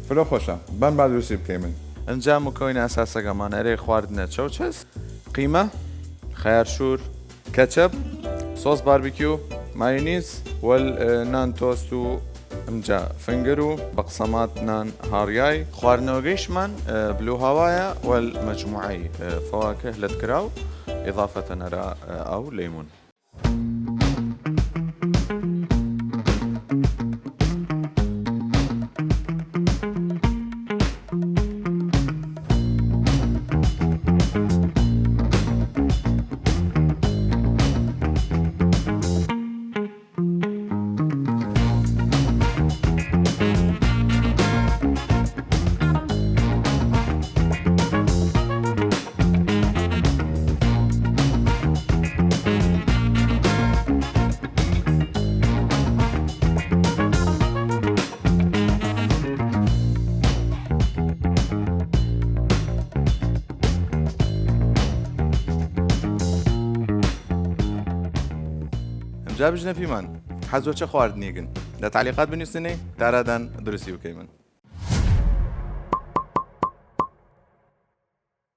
فرۆ خۆشە بەم با دروستی بکەی من ئەنجام مکۆینە ئەساسەکەمانەرێ خواردنە چەوچەس قیمە خەیارشور کەچەپ سۆس باربیکیو مايونيز والنان توست و ئەمجا فنگر و بەقسەمات نان هاڕیای خواردنەوەگەیشمان بلو هاوایە والمجموعەی فواكه لەتکراو إضافة نرى أو ليمون جا بژنە پیمان حەزۆ چه خواردنێکن لە تعلیقات بنووسنێ دارادان دروستی بکەی من